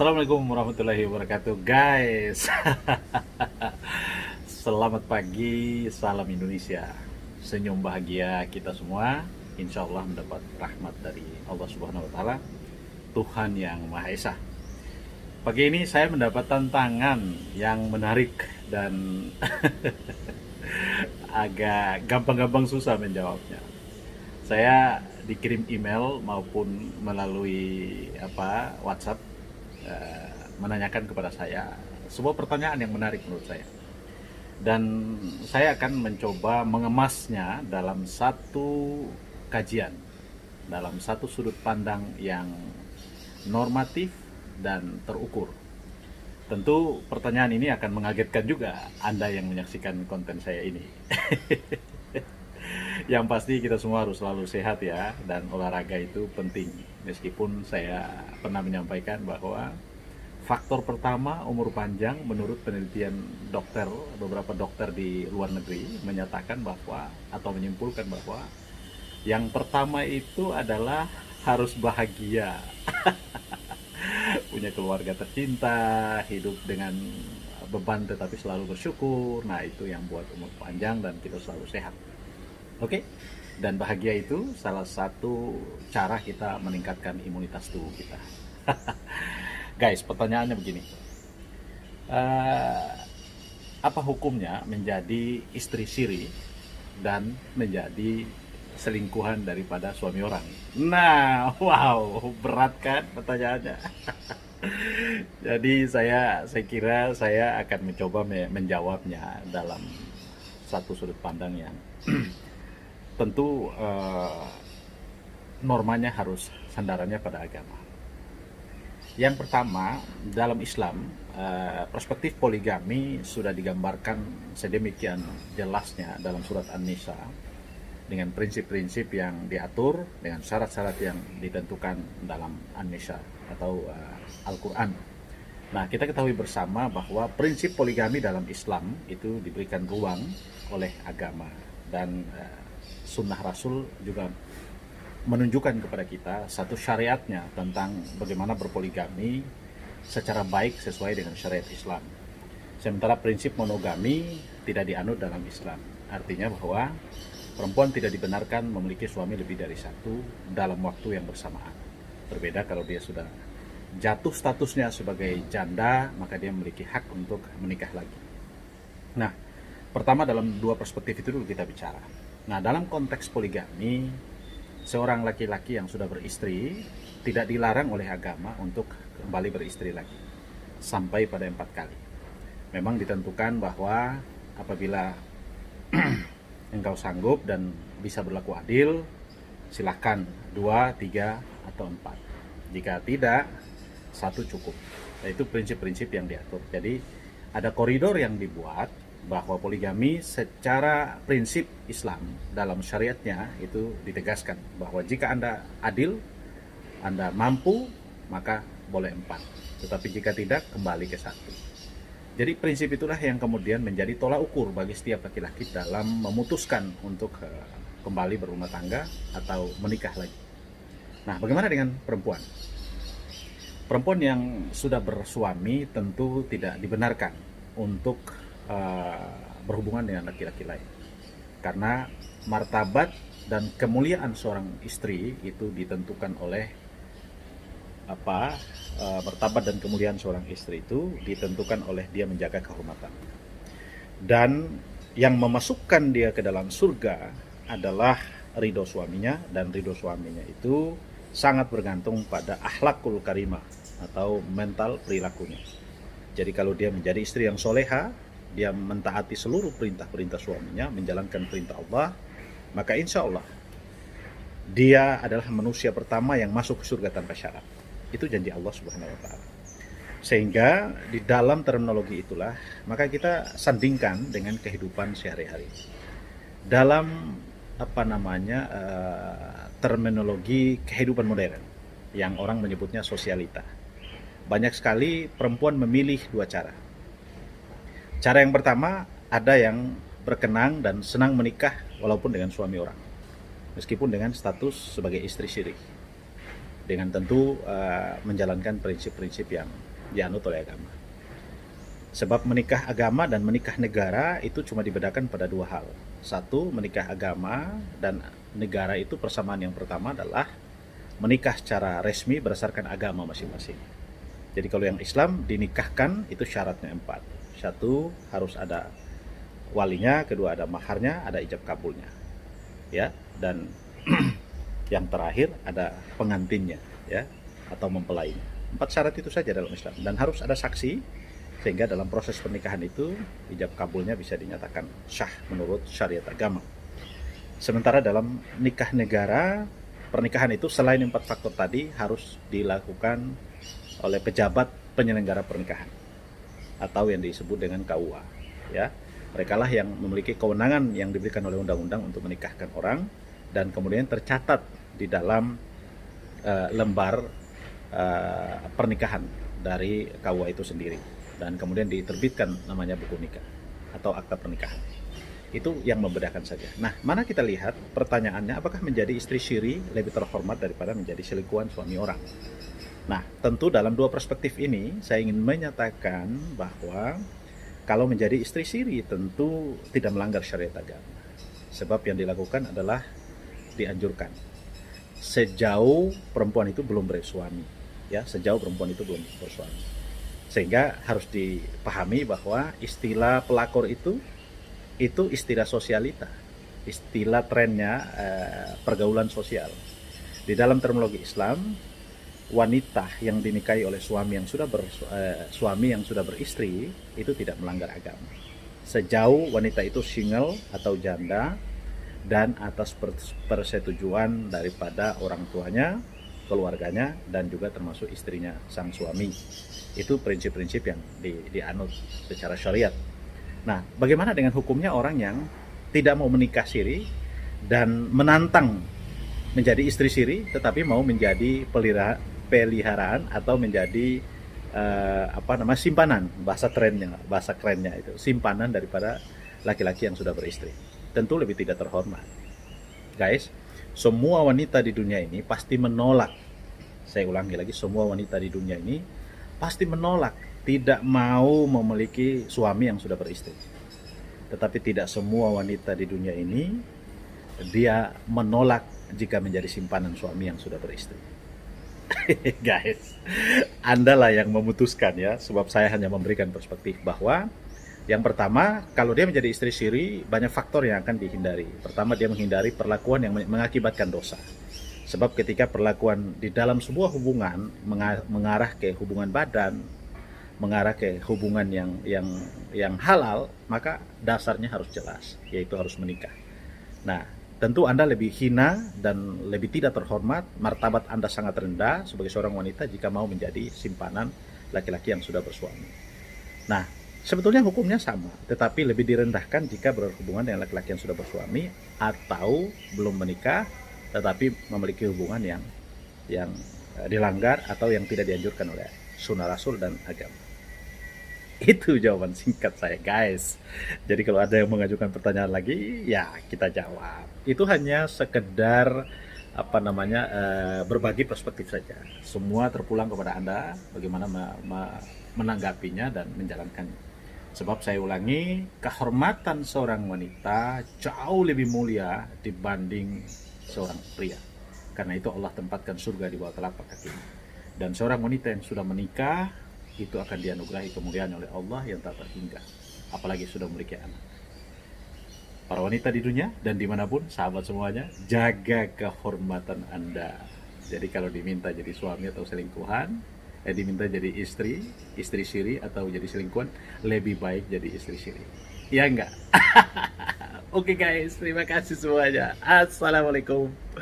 Assalamualaikum warahmatullahi wabarakatuh, guys. Selamat pagi, salam Indonesia. Senyum bahagia kita semua. Insya Allah mendapat rahmat dari Allah Subhanahu Wa Taala, Tuhan yang Maha Esa. Pagi ini saya mendapat tantangan yang menarik dan agak gampang-gampang susah menjawabnya. Saya dikirim email maupun melalui WhatsApp, menanyakan kepada saya sebuah pertanyaan yang menarik menurut saya, dan saya akan mencoba mengemasnya dalam satu kajian, dalam satu sudut pandang yang normatif dan terukur. Tentu pertanyaan ini akan mengagetkan juga Anda yang menyaksikan konten saya ini. Yang pasti kita semua harus selalu sehat ya, dan olahraga itu penting. Meskipun saya pernah menyampaikan bahwa faktor pertama umur panjang menurut penelitian dokter, beberapa dokter di luar negeri menyatakan bahwa atau menyimpulkan bahwa yang pertama itu adalah harus bahagia. Punya keluarga tercinta, hidup dengan beban tetapi selalu bersyukur. Nah, itu yang buat umur panjang dan kita selalu sehat. Oke, dan bahagia itu salah satu cara kita meningkatkan imunitas tubuh kita. Guys, pertanyaannya begini, uh, apa hukumnya menjadi istri siri dan menjadi selingkuhan daripada suami orang? Nah, wow, berat kan pertanyaannya. Jadi saya kira saya akan mencoba menjawabnya dalam satu sudut pandang yang tentu normanya harus sandarannya pada agama. Yang pertama, dalam Islam, perspektif poligami sudah digambarkan sedemikian jelasnya dalam surat An-Nisa, dengan prinsip-prinsip yang diatur, dengan syarat-syarat yang ditentukan dalam An-Nisa atau Al-Quran. Nah, kita ketahui bersama bahwa prinsip poligami dalam Islam itu diberikan ruang oleh agama, dan sunnah Rasul juga menunjukkan kepada kita satu syariatnya tentang bagaimana berpoligami secara baik sesuai dengan syariat Islam. Sementara prinsip monogami tidak dianut dalam Islam. Artinya bahwa perempuan tidak dibenarkan memiliki suami lebih dari satu dalam waktu yang bersamaan. Berbeda kalau dia sudah jatuh statusnya sebagai janda, maka dia memiliki hak untuk menikah lagi. Nah, pertama dalam dua perspektif itu dulu kita bicara. Nah, dalam konteks poligami, seorang laki-laki yang sudah beristri tidak dilarang oleh agama untuk kembali beristri lagi sampai pada 4 kali. Memang ditentukan bahwa apabila engkau sanggup dan bisa berlaku adil, silahkan 2, 3, atau 4. Jika tidak, 1 cukup. Nah, itu prinsip-prinsip yang diatur. Jadi ada koridor yang dibuat bahwa poligami secara prinsip Islam dalam syariatnya itu ditegaskan bahwa jika Anda adil, Anda mampu, maka boleh 4. Tetapi jika tidak, kembali ke 1. Jadi prinsip itulah yang kemudian menjadi tolak ukur bagi setiap laki-laki dalam memutuskan untuk kembali berumah tangga atau menikah lagi. Nah, bagaimana dengan perempuan? Perempuan yang sudah bersuami tentu tidak dibenarkan untuk berhubungan dengan laki-laki lain, karena martabat dan kemuliaan seorang istri itu ditentukan oleh martabat dan kemuliaan seorang istri itu ditentukan oleh dia menjaga kehormatan, dan yang memasukkan dia ke dalam surga adalah ridho suaminya, dan ridho suaminya itu sangat bergantung pada akhlakul karimah atau mental perilakunya. Jadi kalau dia menjadi istri yang soleha, dia mentaati seluruh perintah-perintah suaminya, menjalankan perintah Allah, maka insya Allah dia adalah manusia pertama yang masuk ke surga tanpa syarat. Itu janji Allah Subhanahu Wa Taala. Sehingga di dalam terminologi itulah maka kita sandingkan dengan kehidupan sehari-hari. Dalam terminologi kehidupan modern yang orang menyebutnya sosialita, banyak sekali perempuan memilih 2 cara. Cara yang pertama, ada yang berkenang dan senang menikah walaupun dengan suami orang, meskipun dengan status sebagai istri syirik, dengan tentu menjalankan prinsip-prinsip yang dianut oleh agama. Sebab menikah agama dan menikah negara itu cuma dibedakan pada dua hal. Satu, menikah agama dan negara itu persamaan yang pertama adalah menikah secara resmi berdasarkan agama masing-masing. Jadi kalau yang Islam dinikahkan itu syaratnya 4. Satu, harus ada walinya, kedua ada maharnya, ada ijab kabulnya. Ya, dan yang terakhir ada pengantinnya, ya, atau mempelainya. 4 syarat itu saja dalam Islam, dan harus ada saksi, sehingga dalam proses pernikahan itu ijab kabulnya bisa dinyatakan sah menurut syariat agama. Sementara dalam nikah negara, pernikahan itu selain 4 faktor tadi harus dilakukan oleh pejabat penyelenggara pernikahan atau yang disebut dengan KUA, ya. Mereka lah yang memiliki kewenangan yang diberikan oleh undang-undang untuk menikahkan orang, dan kemudian tercatat di dalam lembar pernikahan dari KUA itu sendiri, dan kemudian diterbitkan namanya buku nikah atau akta pernikahan. Itu yang membedakan saja. Nah, mana kita lihat pertanyaannya, apakah menjadi istri syiri lebih terhormat daripada menjadi selingkuhan suami orang? Nah, tentu dalam dua perspektif ini saya ingin menyatakan bahwa kalau menjadi istri siri tentu tidak melanggar syariat agama. Sebab yang dilakukan adalah dianjurkan sejauh perempuan itu belum bersuami, ya, sejauh perempuan itu belum bersuami. Sehingga harus dipahami bahwa istilah pelakor itu istilah sosialita, istilah trennya pergaulan sosial. Di dalam terminologi Islam, wanita yang dinikahi oleh suami yang sudah beristri itu tidak melanggar agama sejauh wanita itu single atau janda dan atas persetujuan daripada orang tuanya, keluarganya, dan juga termasuk istrinya sang suami. Itu prinsip-prinsip yang dianut secara syariat. Nah, bagaimana dengan hukumnya orang yang tidak mau menikah siri dan menantang menjadi istri siri tetapi mau menjadi peliharaan atau menjadi simpanan, bahasa kerennya itu simpanan daripada laki-laki yang sudah beristri? Tentu lebih tidak terhormat. Guys, semua wanita di dunia ini pasti menolak. Saya ulangi lagi, semua wanita di dunia ini pasti menolak, tidak mau memiliki suami yang sudah beristri. Tetapi tidak semua wanita di dunia ini dia menolak jika menjadi simpanan suami yang sudah beristri. Guys, Anda lah yang memutuskan, ya, sebab saya hanya memberikan perspektif bahwa yang pertama, kalau dia menjadi istri siri, banyak faktor yang akan dihindari. Pertama, dia menghindari perlakuan yang mengakibatkan dosa. Sebab ketika perlakuan di dalam sebuah hubungan mengarah ke hubungan badan, mengarah ke hubungan yang halal, maka dasarnya harus jelas, yaitu harus menikah. Nah, tentu Anda lebih hina dan lebih tidak terhormat, martabat Anda sangat rendah sebagai seorang wanita jika mau menjadi simpanan laki-laki yang sudah bersuami. Nah, sebetulnya hukumnya sama, tetapi lebih direndahkan jika berhubungan dengan laki-laki yang sudah bersuami atau belum menikah tetapi memiliki hubungan yang dilanggar atau yang tidak dianjurkan oleh sunnah Rasul dan agama. Itu jawaban singkat saya, guys. Jadi kalau ada yang mengajukan pertanyaan lagi, ya kita jawab. Itu hanya sekedar berbagi perspektif saja. Semua terpulang kepada Anda bagaimana menanggapinya dan menjalankannya. Sebab saya ulangi, kehormatan seorang wanita jauh lebih mulia dibanding seorang pria. Karena itu Allah tempatkan surga di bawah telapak kakinya. Dan seorang wanita yang sudah menikah itu akan dianugerahi kemuliaan oleh Allah yang tak terhingga, apalagi sudah memiliki anak. Para wanita di dunia dan dimanapun, sahabat semuanya, jaga kehormatan Anda. Jadi kalau diminta jadi suami atau selingkuhan, diminta jadi istri siri atau jadi selingkuhan, lebih baik jadi istri siri. Ya enggak? Oke guys, terima kasih semuanya. Assalamualaikum.